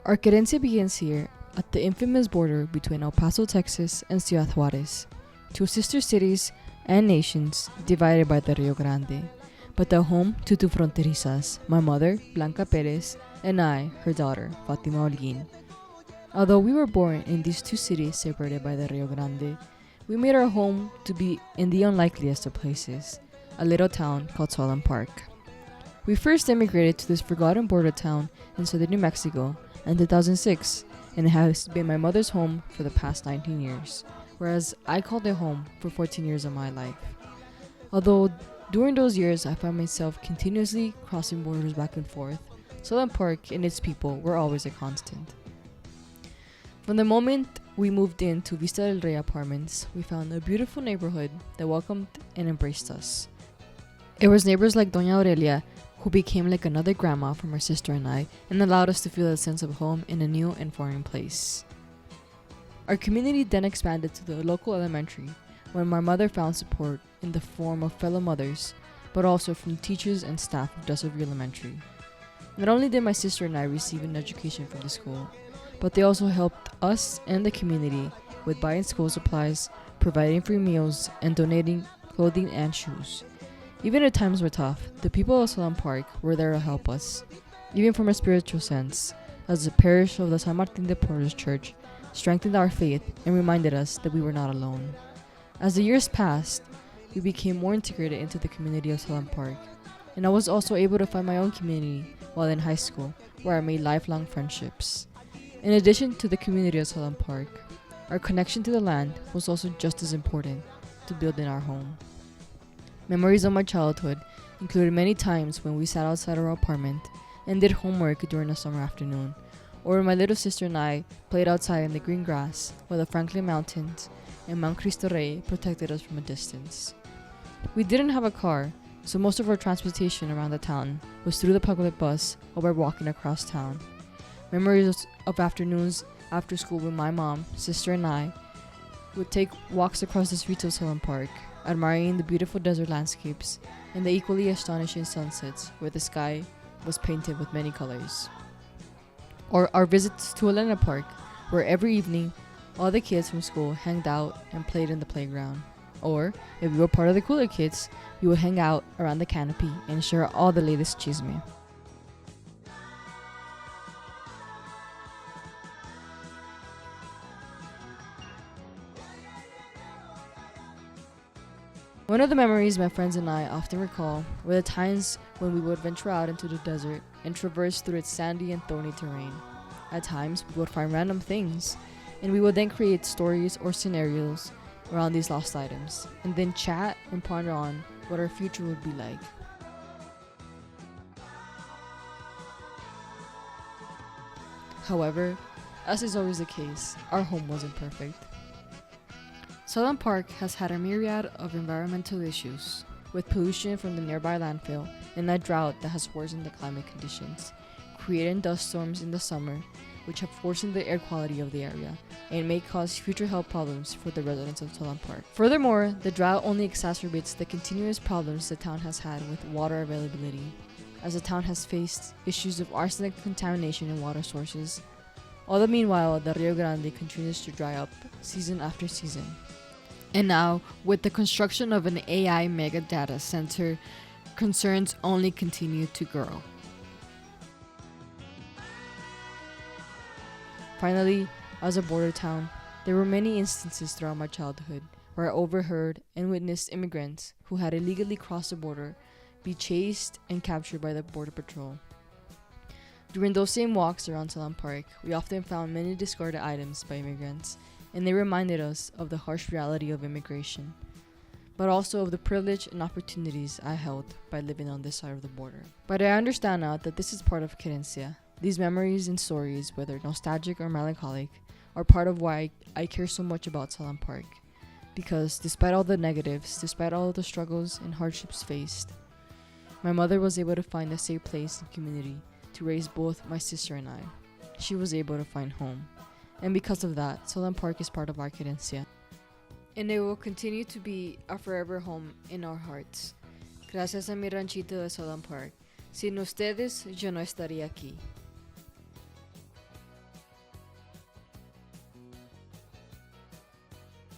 Our Querencia begins here, at the infamous border between El Paso, Texas and Ciudad Juarez, two sister cities and nations divided by the Rio Grande, but the home to two fronterizas, my mother, Blanca Perez, and I, her daughter, Fatima Holguin. Although we were born in these two cities separated by the Rio Grande, we made our home to be in the unlikeliest of places, a little town called Solon Park. We first immigrated to this forgotten border town in southern New Mexico in 2006, and it has been my mother's home for the past 19 years, whereas I called it home for 14 years of my life. Although during those years I found myself continuously crossing borders back and forth, Solon Park and its people were always a constant. From the moment we moved into Vista del Rey apartments, we found a beautiful neighborhood that welcomed and embraced us. It was neighbors like Doña Aurelia who became like another grandma for my sister and I, and allowed us to feel a sense of home in a new and foreign place. Our community then expanded to the local elementary, where my mother found support in the form of fellow mothers, but also from teachers and staff of Desert View Elementary. Not only did my sister and I receive an education from the school, but they also helped us and the community with buying school supplies, providing free meals, and donating clothing and shoes. Even if times were tough, the people of Solon Park were there to help us, even from a spiritual sense, as the parish of the San Martin de Porres Church strengthened our faith and reminded us that we were not alone. As the years passed, we became more integrated into the community of Solon Park, and I was also able to find my own community while in high school, where I made lifelong friendships. In addition to the community of Solon Park, our connection to the land was also just as important to building our home. Memories of my childhood included many times when we sat outside our apartment and did homework during a summer afternoon, or when my little sister and I played outside in the green grass while the Franklin Mountains and Mount Cristo Rey protected us from a distance. We didn't have a car, so most of our transportation around the town was through the public bus or by walking across town. Memories of afternoons after school when my mom, sister, and I would take walks across the streets of Solon Park, admiring the beautiful desert landscapes and the equally astonishing sunsets where the sky was painted with many colors. Or our visits to Elena Park, where every evening all the kids from school hanged out and played in the playground. Or, if we were part of the cooler kids, we would hang out around the canopy and share all the latest chisme. One of the memories my friends and I often recall were the times when we would venture out into the desert and traverse through its sandy and thorny terrain. At times, we would find random things, and we would then create stories or scenarios around these lost items, and then chat and ponder on what our future would be like. However, as is always the case, our home wasn't perfect. Solon Park has had a myriad of environmental issues, with pollution from the nearby landfill and a drought that has worsened the climate conditions, creating dust storms in the summer, which have worsened the air quality of the area and may cause future health problems for the residents of Solon Park. Furthermore, the drought only exacerbates the continuous problems the town has had with water availability, as the town has faced issues of arsenic contamination in water sources. All the meanwhile, the Rio Grande continues to dry up season after season. And now, with the construction of an AI mega data center, concerns only continue to grow. Finally, as a border town, there were many instances throughout my childhood where I overheard and witnessed immigrants who had illegally crossed the border be chased and captured by the Border Patrol. During those same walks around Solon Park, we often found many discarded items by immigrants, and they reminded us of the harsh reality of immigration, but also of the privilege and opportunities I held by living on this side of the border. But I understand now that this is part of Querencia. These memories and stories, whether nostalgic or melancholic, are part of why I care so much about Solon Park. Because despite all the negatives, despite all the struggles and hardships faced, my mother was able to find a safe place and community to raise both my sister and I. She was able to find home. And because of that, Solon Park is part of our Querencia. And it will continue to be a forever home in our hearts. Gracias a mi ranchito de Solon Park. Sin ustedes, yo no estaría aquí.